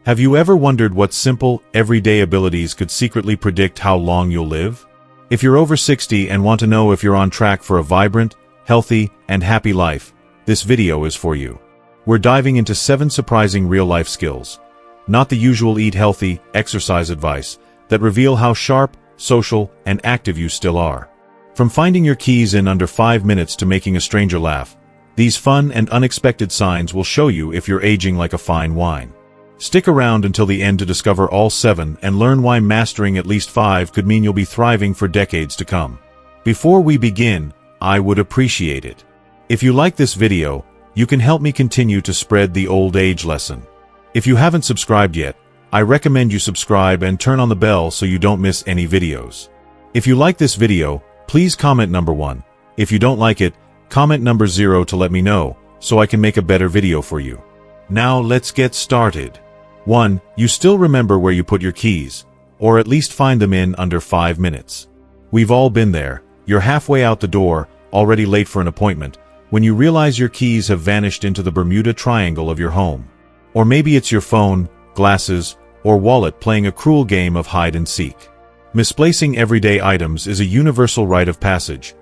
Have you ever wondered what simple, everyday abilities could secretly predict how long you'll live? If you're over 60 and want to know if you're on track for a vibrant, healthy, and happy life, this video is for you. We're diving into 7 surprising real-life skills, not the usual eat healthy, exercise advice, that reveal how sharp, social, and active you still are. From finding your keys in under 5 minutes to making a stranger laugh, these fun and unexpected signs will show you if you're aging like a fine wine. Stick around until the end to discover all 7 and learn why mastering at least 5 could mean you'll be thriving for decades to come. Before we begin, I would appreciate it if you like this video. You can help me continue to spread the old age lesson. If you haven't subscribed yet, I recommend you subscribe and turn on the bell so you don't miss any videos. If you like this video, please comment number 1. If you don't like it, comment number 0 to let me know, so I can make a better video for you. Now let's get started. 1. You still remember where you put your keys, or at least find them in under 5 minutes. We've all been there. You're halfway out the door, already late for an appointment, when you realize your keys have vanished into the Bermuda Triangle of your home. Or maybe it's your phone, glasses, or wallet playing a cruel game of hide and seek. Misplacing everyday items is a universal rite of passage.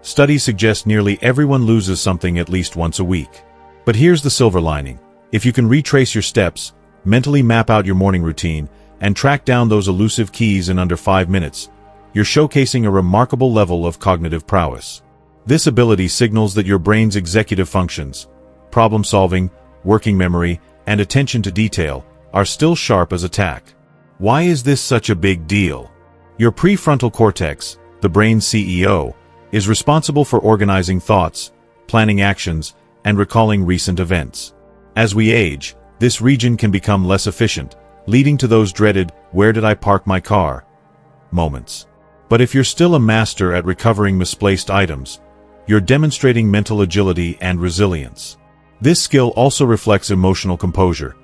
Studies suggest nearly everyone loses something at least once a week. But here's the silver lining. If you can retrace your steps, mentally map out your morning routine, and track down those elusive keys in under 5 minutes, you're showcasing a remarkable level of cognitive prowess. This ability signals that your brain's executive functions, problem-solving, working memory, and attention to detail, are still sharp as a tack. Why is this such a big deal? Your prefrontal cortex, the brain's CEO, is responsible for organizing thoughts, planning actions, and recalling recent events. As we age, this region can become less efficient, leading to those dreaded "where did I park my car?" moments. But if you're still a master at recovering misplaced items, you're demonstrating mental agility and resilience. This skill also reflects emotional composure.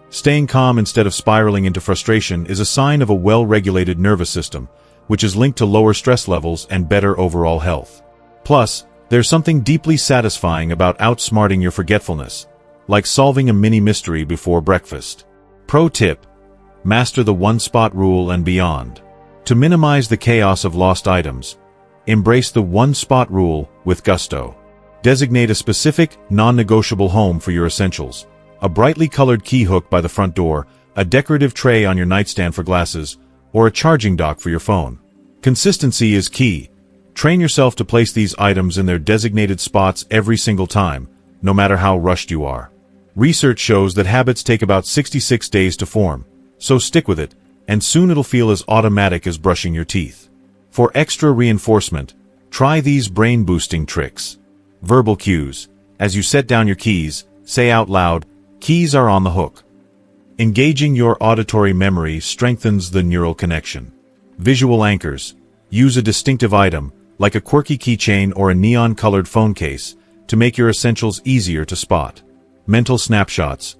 Staying calm instead of spiraling into frustration is a sign of a well-regulated nervous system, which is linked to lower stress levels and better overall health. Plus, there's something deeply satisfying about outsmarting your forgetfulness, like solving a mini mystery before breakfast. Pro tip: master the one-spot rule and beyond. To minimize the chaos of lost items, embrace the one-spot rule with gusto. Designate a specific, non-negotiable home for your essentials. A brightly colored key hook by the front door, a decorative tray on your nightstand for glasses, or a charging dock for your phone. Consistency is key. Train yourself to place these items in their designated spots every single time, no matter how rushed you are. Research shows that habits take about 66 days to form, so stick with it, and soon it'll feel as automatic as brushing your teeth. For extra reinforcement, try these brain-boosting tricks. Verbal cues. As you set down your keys, say out loud, "Keys are on the hook." Engaging your auditory memory strengthens the neural connection. Visual anchors. Use a distinctive item, like a quirky keychain or a neon-colored phone case, to make your essentials easier to spot. Mental snapshots.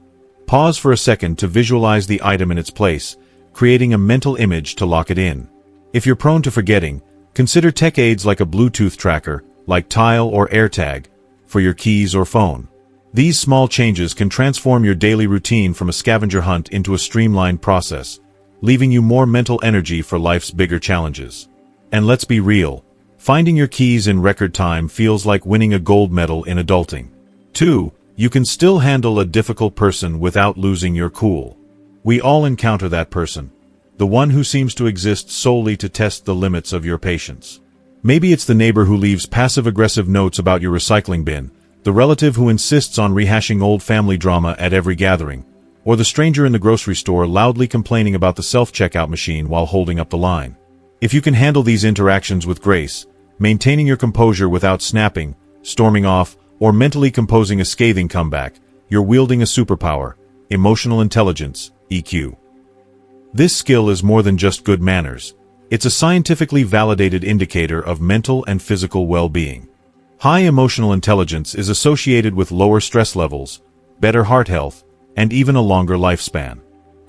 Pause for a second to visualize the item in its place, creating a mental image to lock it in. If you're prone to forgetting, consider tech aids like a Bluetooth tracker, like Tile or AirTag, for your keys or phone. These small changes can transform your daily routine from a scavenger hunt into a streamlined process, leaving you more mental energy for life's bigger challenges. And let's be real, finding your keys in record time feels like winning a gold medal in adulting. 2. You can still handle a difficult person without losing your cool. We all encounter that person, the one who seems to exist solely to test the limits of your patience. Maybe it's the neighbor who leaves passive-aggressive notes about your recycling bin, the relative who insists on rehashing old family drama at every gathering, or the stranger in the grocery store loudly complaining about the self-checkout machine while holding up the line. If you can handle these interactions with grace, maintaining your composure without snapping, storming off, or mentally composing a scathing comeback, you're wielding a superpower: emotional intelligence, EQ. This skill is more than just good manners. It's a scientifically validated indicator of mental and physical well-being. High emotional intelligence is associated with lower stress levels, better heart health, and even a longer lifespan.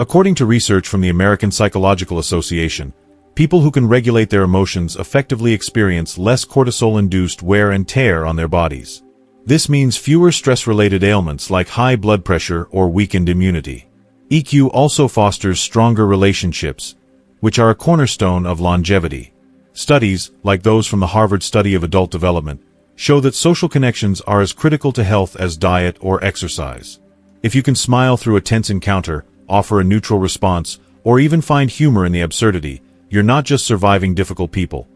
According to research from the American Psychological Association, people who can regulate their emotions effectively experience less cortisol-induced wear and tear on their bodies. This means fewer stress-related ailments like high blood pressure or weakened immunity. EQ also fosters stronger relationships, which are a cornerstone of longevity. Studies, like those from the Harvard Study of Adult Development, show that social connections are as critical to health as diet or exercise. If you can smile through a tense encounter, offer a neutral response, or even find humor in the absurdity, you're not just surviving difficult people.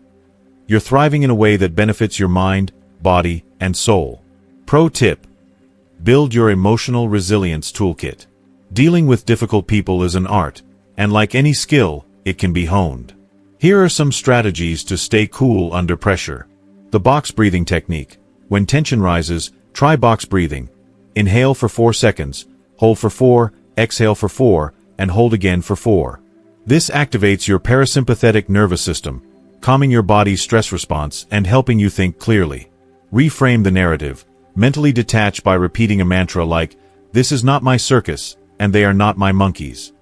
You're thriving in a way that benefits your mind, body, and soul. Pro tip: build your emotional resilience toolkit. Dealing with difficult people is an art, and like any skill, it can be honed. Here are some strategies to stay cool under pressure. The box breathing technique. When tension rises, try box breathing. Inhale for 4 seconds, hold for 4, exhale for 4, and hold again for 4. This activates your parasympathetic nervous system, calming your body's stress response and helping you think clearly. Reframe the narrative. Mentally detach by repeating a mantra like, "This is not my circus, and they are not my monkeys."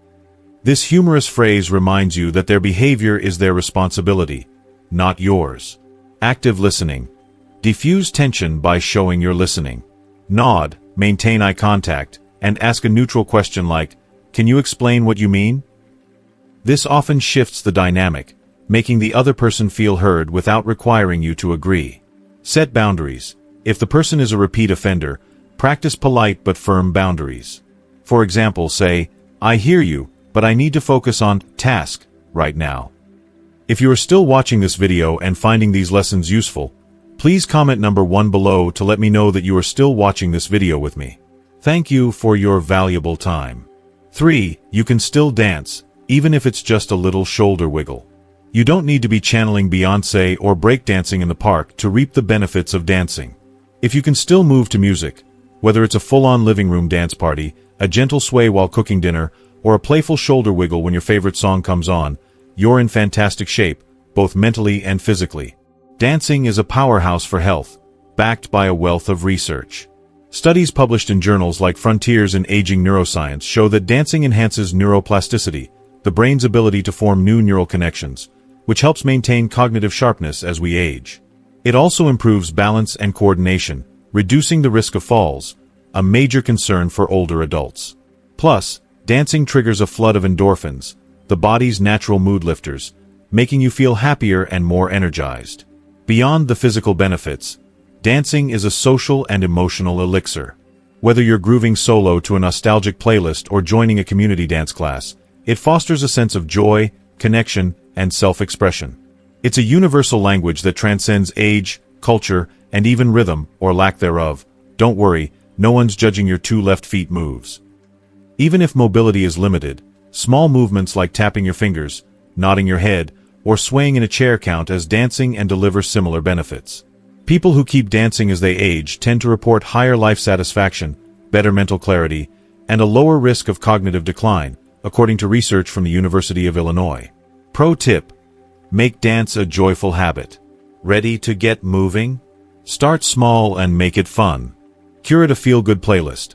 This humorous phrase reminds you that their behavior is their responsibility, not yours. Active listening. Diffuse tension by showing you're listening. Nod, maintain eye contact, and ask a neutral question like, "Can you explain what you mean?" This often shifts the dynamic, making the other person feel heard without requiring you to agree. Set boundaries. If the person is a repeat offender, practice polite but firm boundaries. For example, say, "I hear you, but I need to focus on task right now." If you are still watching this video and finding these lessons useful, please comment number 1 below to let me know that you are still watching this video with me. Thank you for your valuable time. 3. You can still dance, even if it's just a little shoulder wiggle. You don't need to be channeling Beyoncé or breakdancing in the park to reap the benefits of dancing. If you can still move to music, whether it's a full-on living room dance party, a gentle sway while cooking dinner, or a playful shoulder wiggle when your favorite song comes on, you're in fantastic shape, both mentally and physically. Dancing is a powerhouse for health, backed by a wealth of research. Studies published in journals like Frontiers in Aging Neuroscience show that dancing enhances neuroplasticity, the brain's ability to form new neural connections, which helps maintain cognitive sharpness as we age. It also improves balance and coordination, reducing the risk of falls, a major concern for older adults. Plus, dancing triggers a flood of endorphins, the body's natural mood lifters, making you feel happier and more energized. Beyond the physical benefits, dancing is a social and emotional elixir. Whether you're grooving solo to a nostalgic playlist or joining a community dance class, it fosters a sense of joy, connection, and self-expression. It's a universal language that transcends age, culture, and even rhythm, or lack thereof. Don't worry, no one's judging your 2 left feet moves. Even if mobility is limited, small movements like tapping your fingers, nodding your head, or swaying in a chair count as dancing and deliver similar benefits. People who keep dancing as they age tend to report higher life satisfaction, better mental clarity, and a lower risk of cognitive decline, according to research from the University of Illinois. Pro tip: make dance a joyful habit. Ready to get moving? Start small and make it fun. Curate a feel-good playlist.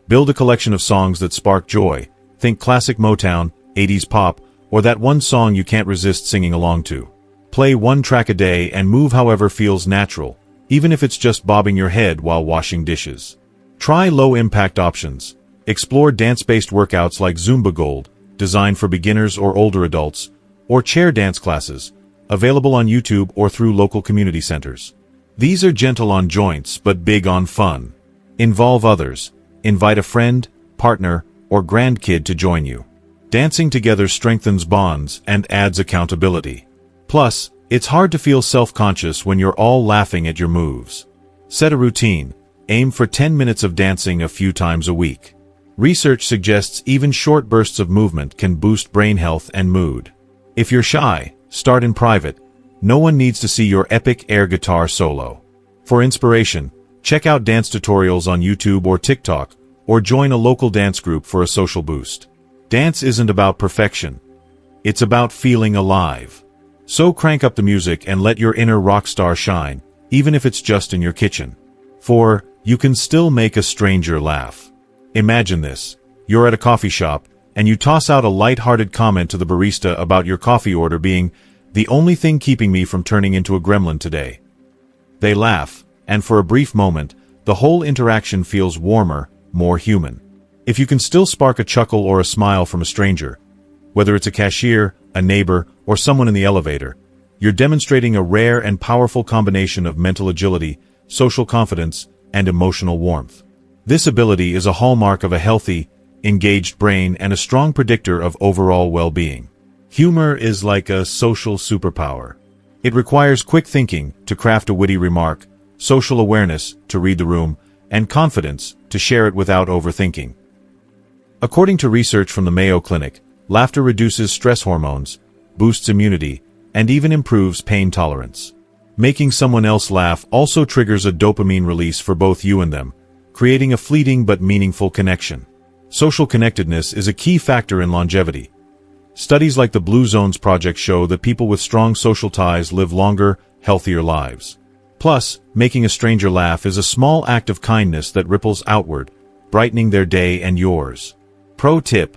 Build a collection of songs that spark joy. Think classic Motown, 80s pop, or that one song you can't resist singing along to. Play 1 track a day and move however feels natural, even if it's just bobbing your head while washing dishes. Try low-impact options. Explore dance-based workouts like Zumba Gold, designed for beginners or older adults, or chair dance classes, available on YouTube or through local community centers. These are gentle on joints but big on fun. Involve others. Invite a friend, partner, or grandkid to join you. Dancing together strengthens bonds and adds accountability. Plus, it's hard to feel self-conscious when you're all laughing at your moves. Set a routine. Aim for 10 minutes of dancing a few times a week. Research suggests even short bursts of movement can boost brain health and mood. If you're shy, start in private. No one needs to see your epic air guitar solo. For inspiration, check out dance tutorials on YouTube or TikTok, or join a local dance group for a social boost. Dance isn't about perfection. It's about feeling alive. So crank up the music and let your inner rock star shine, even if it's just in your kitchen. For you can still make a stranger laugh. Imagine this. You're at a coffee shop, and you toss out a light-hearted comment to the barista about your coffee order being, "The only thing keeping me from turning into a gremlin today." They laugh, and for a brief moment, the whole interaction feels warmer, more human. If you can still spark a chuckle or a smile from a stranger, whether it's a cashier, a neighbor, or someone in the elevator, you're demonstrating a rare and powerful combination of mental agility, social confidence, and emotional warmth. This ability is a hallmark of a healthy, engaged brain and a strong predictor of overall well-being. Humor is like a social superpower. It requires quick thinking to craft a witty remark, social awareness to read the room, and confidence to share it without overthinking. According to research from the Mayo Clinic, laughter reduces stress hormones, boosts immunity, and even improves pain tolerance. Making someone else laugh also triggers a dopamine release for both you and them, creating a fleeting but meaningful connection. Social connectedness is a key factor in longevity. Studies like the Blue Zones Project show that people with strong social ties live longer, healthier lives. Plus, making a stranger laugh is a small act of kindness that ripples outward, brightening their day and yours. Pro tip: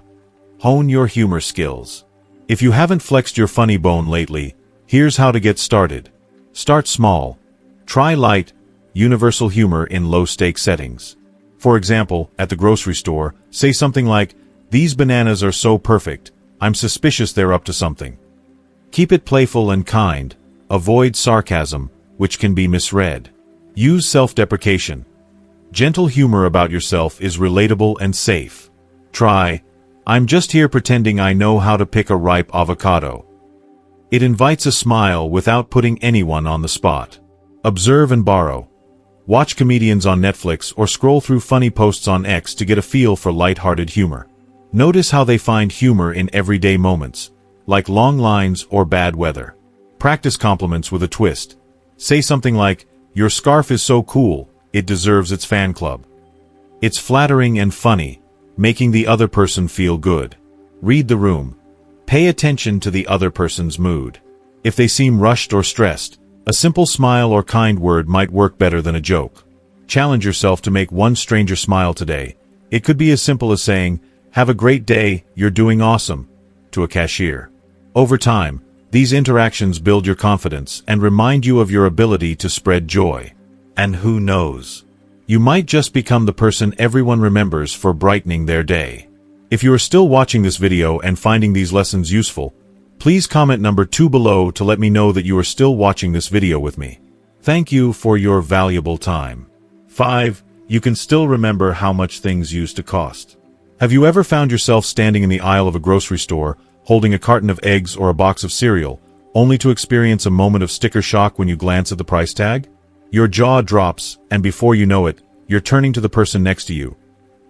hone your humor skills. If you haven't flexed your funny bone lately, here's how to get started. Start small. Try light, universal humor in low-stakes settings. For example, at the grocery store, say something like, "These bananas are so perfect, I'm suspicious they're up to something." Keep it playful and kind. Avoid sarcasm, which can be misread. Use self-deprecation. Gentle humor about yourself is relatable and safe. Try, "I'm just here pretending I know how to pick a ripe avocado." It invites a smile without putting anyone on the spot. Observe and borrow. Watch comedians on Netflix or scroll through funny posts on X to get a feel for light-hearted humor. Notice how they find humor in everyday moments, like long lines or bad weather. Practice compliments with a twist. Say something like, "Your scarf is so cool, it deserves its fan club." It's flattering and funny, making the other person feel good. Read the room. Pay attention to the other person's mood. If they seem rushed or stressed, a simple smile or kind word might work better than a joke. Challenge yourself to make one stranger smile today. It could be as simple as saying, "Have a great day, you're doing awesome," to a cashier. Over time, these interactions build your confidence and remind you of your ability to spread joy. And who knows? You might just become the person everyone remembers for brightening their day. If you are still watching this video and finding these lessons useful, please comment number 2 below to let me know that you are still watching this video with me. Thank you for your valuable time. 5. You can still remember how much things used to cost. Have you ever found yourself standing in the aisle of a grocery store, holding a carton of eggs or a box of cereal, only to experience a moment of sticker shock when you glance at the price tag? Your jaw drops, and before you know it, you're turning to the person next to you,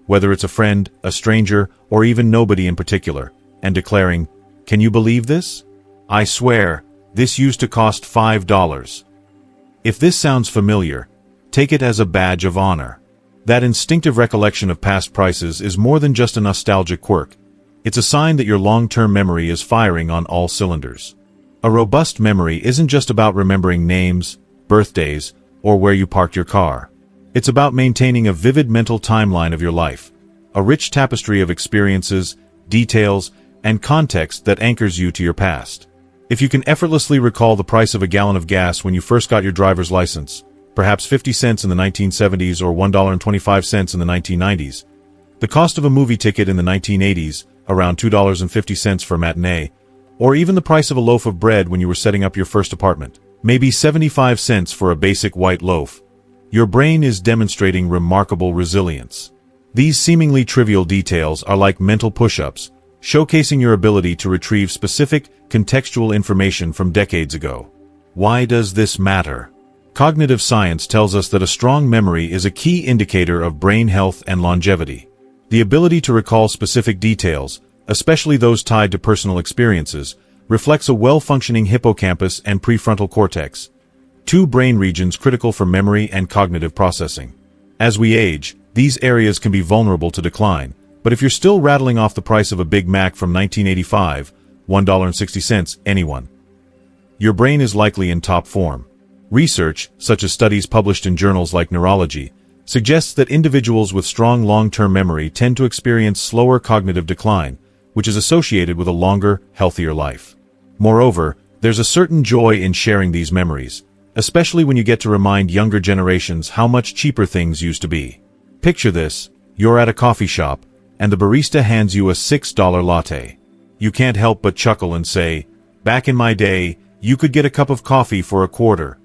whether it's a friend, a stranger, or even nobody in particular, and declaring, "Can you believe this? I swear, this used to cost $5. If this sounds familiar, take it as a badge of honor. That instinctive recollection of past prices is more than just a nostalgic quirk. It's a sign that your long-term memory is firing on all cylinders. A robust memory isn't just about remembering names, birthdays, or where you parked your car. It's about maintaining a vivid mental timeline of your life, a rich tapestry of experiences, details, and context that anchors you to your past. If you can effortlessly recall the price of a gallon of gas when you first got your driver's license, perhaps 50 cents in the 1970s or $1.25 in the 1990s, the cost of a movie ticket in the 1980s, around $2.50 for a matinee, or even the price of a loaf of bread when you were setting up your first apartment, maybe 75 cents for a basic white loaf, your brain is demonstrating remarkable resilience. These seemingly trivial details are like mental push-ups, showcasing your ability to retrieve specific, contextual information from decades ago. Why does this matter? Cognitive science tells us that a strong memory is a key indicator of brain health and longevity. The ability to recall specific details, especially those tied to personal experiences, reflects a well-functioning hippocampus and prefrontal cortex, two brain regions critical for memory and cognitive processing. As we age, these areas can be vulnerable to decline, but if you're still rattling off the price of a Big Mac from 1985, $1.60, anyone, your brain is likely in top form. Research, such as studies published in journals like Neurology, suggests that individuals with strong long-term memory tend to experience slower cognitive decline, which is associated with a longer, healthier life. Moreover, there's a certain joy in sharing these memories, especially when you get to remind younger generations how much cheaper things used to be. Picture this: you're at a coffee shop, and the barista hands you a $6 latte. You can't help but chuckle and say, "Back in my day, you could get a cup of coffee for a quarter."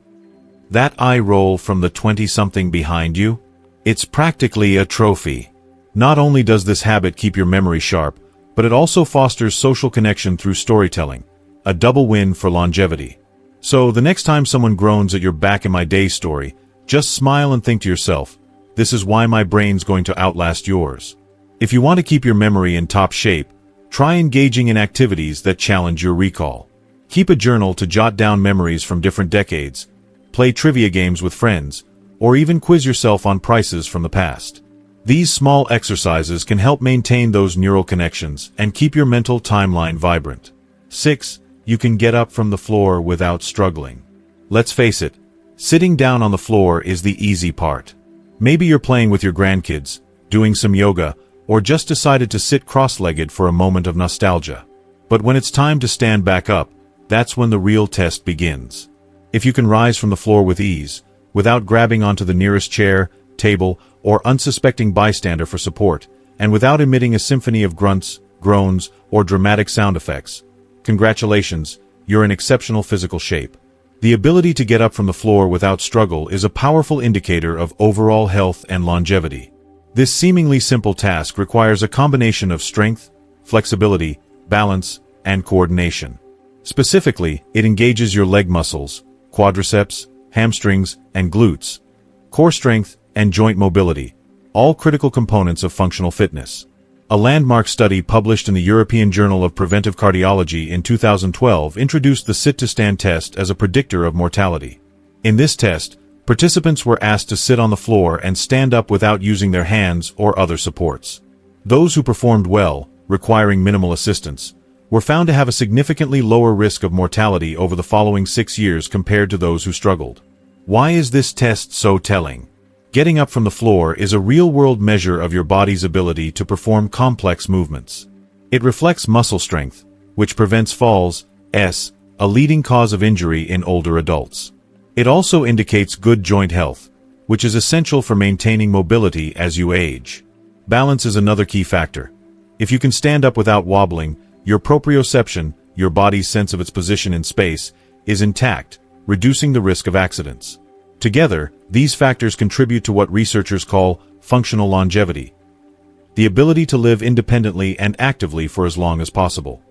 That eye roll from the 20-something behind you? It's practically a trophy. Not only does this habit keep your memory sharp, but it also fosters social connection through storytelling, a double win for longevity. So the next time someone groans at your back in my day story, just smile and think to yourself, this is why my brain's going to outlast yours. If you want to keep your memory in top shape, try engaging in activities that challenge your recall. Keep a journal to jot down memories from different decades, play trivia games with friends, or even quiz yourself on prices from the past. These small exercises can help maintain those neural connections and keep your mental timeline vibrant. 6. You can get up from the floor without struggling. Let's face it, sitting down on the floor is the easy part. Maybe you're playing with your grandkids, doing some yoga, or just decided to sit cross-legged for a moment of nostalgia. But when it's time to stand back up, that's when the real test begins. If you can rise from the floor with ease, without grabbing onto the nearest chair, table, or unsuspecting bystander for support, and without emitting a symphony of grunts, groans, or dramatic sound effects, congratulations, you're in exceptional physical shape. The ability to get up from the floor without struggle is a powerful indicator of overall health and longevity. This seemingly simple task requires a combination of strength, flexibility, balance, and coordination. Specifically, it engages your leg muscles, quadriceps, hamstrings, and glutes, core strength, and joint mobility, all critical components of functional fitness. A landmark study published in the European Journal of Preventive Cardiology in 2012 introduced the sit-to-stand test as a predictor of mortality. In this test, participants were asked to sit on the floor and stand up without using their hands or other supports. Those who performed well, requiring minimal assistance, were found to have a significantly lower risk of mortality over the following 6 years compared to those who struggled. Why is this test so telling? Getting up from the floor is a real-world measure of your body's ability to perform complex movements. It reflects muscle strength, which prevents falls, a leading cause of injury in older adults. It also indicates good joint health, which is essential for maintaining mobility as you age. Balance is another key factor. If you can stand up without wobbling, your proprioception, your body's sense of its position in space, is intact, reducing the risk of accidents. Together, these factors contribute to what researchers call functional longevity, the ability to live independently and actively for as long as possible.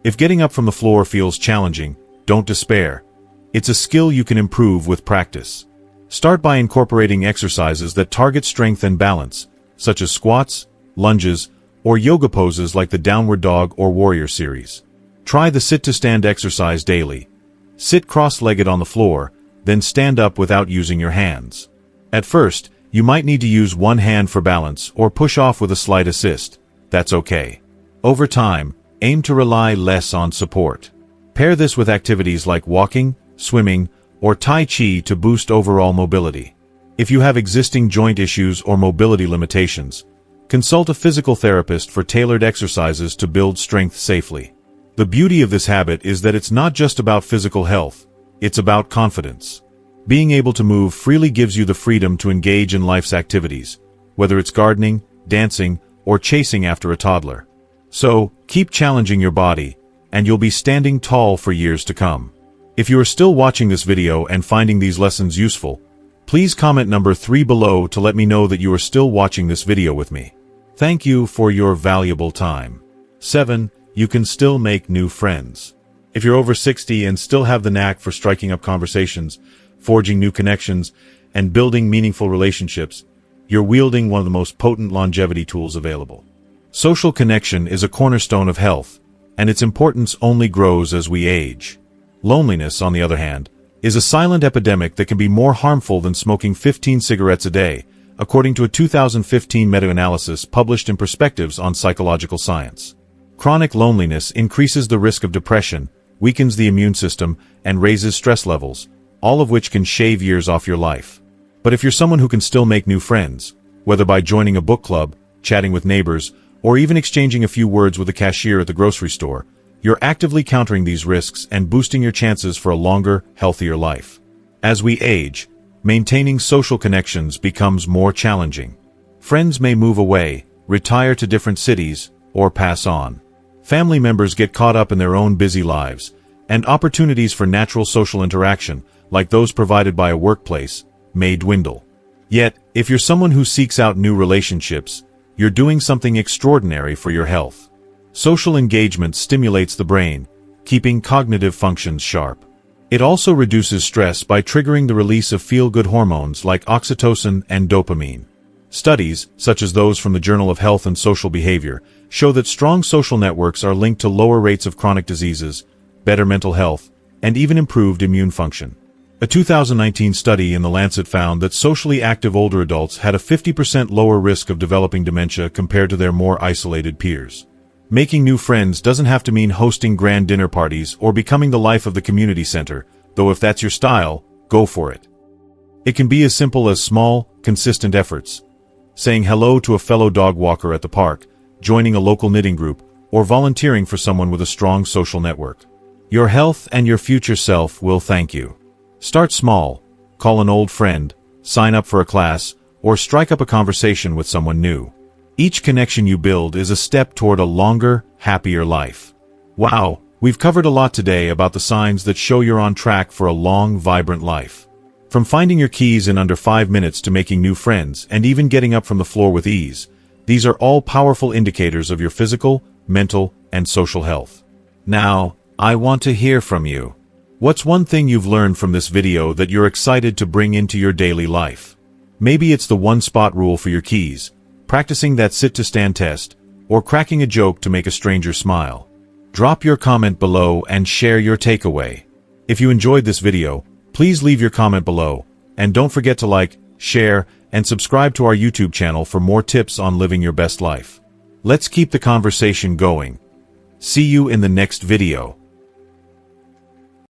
If getting up from the floor feels challenging, don't despair. It's a skill you can improve with practice. Start by incorporating exercises that target strength and balance, such as squats, lunges, or yoga poses like the downward dog or warrior series. Try the sit-to-stand exercise daily. Sit cross-legged on the floor, then stand up without using your hands. At first, you might need to use one hand for balance or push off with a slight assist. That's okay. Over time, aim to rely less on support. Pair this with activities like walking, swimming, or Tai Chi to boost overall mobility. If you have existing joint issues or mobility limitations, consult a physical therapist for tailored exercises to build strength safely. The beauty of this habit is that it's not just about physical health, it's about confidence. Being able to move freely gives you the freedom to engage in life's activities, whether it's gardening, dancing, or chasing after a toddler. So, keep challenging your body, and you'll be standing tall for years to come. If you are still watching this video and finding these lessons useful, please comment number 3 below to let me know that you are still watching this video with me. Thank you for your valuable time. 7. You can still make new friends. If you're over 60 and still have the knack for striking up conversations, forging new connections, and building meaningful relationships, you're wielding one of the most potent longevity tools available. Social connection is a cornerstone of health, and its importance only grows as we age. Loneliness, on the other hand, is a silent epidemic that can be more harmful than smoking 15 cigarettes a day, according to a 2015 meta-analysis published in Perspectives on Psychological Science. Chronic loneliness increases the risk of depression, weakens the immune system, and raises stress levels, all of which can shave years off your life. But if you're someone who can still make new friends, whether by joining a book club, chatting with neighbors, or even exchanging a few words with the cashier at the grocery store, you're actively countering these risks and boosting your chances for a longer, healthier life. As we age, maintaining social connections becomes more challenging. Friends may move away, retire to different cities, or pass on. Family members get caught up in their own busy lives, and opportunities for natural social interaction, like those provided by a workplace, may dwindle. Yet, if you're someone who seeks out new relationships, you're doing something extraordinary for your health. Social engagement stimulates the brain, keeping cognitive functions sharp. It also reduces stress by triggering the release of feel-good hormones like oxytocin and dopamine. Studies, such as those from the Journal of Health and Social Behavior, show that strong social networks are linked to lower rates of chronic diseases, better mental health, and even improved immune function. A 2019 study in The Lancet found that socially active older adults had a 50% lower risk of developing dementia compared to their more isolated peers. Making new friends doesn't have to mean hosting grand dinner parties or becoming the life of the community center, though if that's your style, go for it. It can be as simple as small, consistent efforts. Saying hello to a fellow dog walker at the park, joining a local knitting group, or volunteering for someone with a strong social network. Your health and your future self will thank you. Start small, call an old friend, sign up for a class, or strike up a conversation with someone new. Each connection you build is a step toward a longer, happier life. Wow, we've covered a lot today about the signs that show you're on track for a long, vibrant life. From finding your keys in under 5 minutes to making new friends and even getting up from the floor with ease, these are all powerful indicators of your physical, mental, and social health. Now, I want to hear from you. What's one thing you've learned from this video that you're excited to bring into your daily life? Maybe it's the one-spot rule for your keys, practicing that sit-to-stand test, or cracking a joke to make a stranger smile. Drop your comment below and share your takeaway. If you enjoyed this video, please leave your comment below, and don't forget to like, share, and subscribe to our YouTube channel for more tips on living your best life. Let's keep the conversation going. See you in the next video.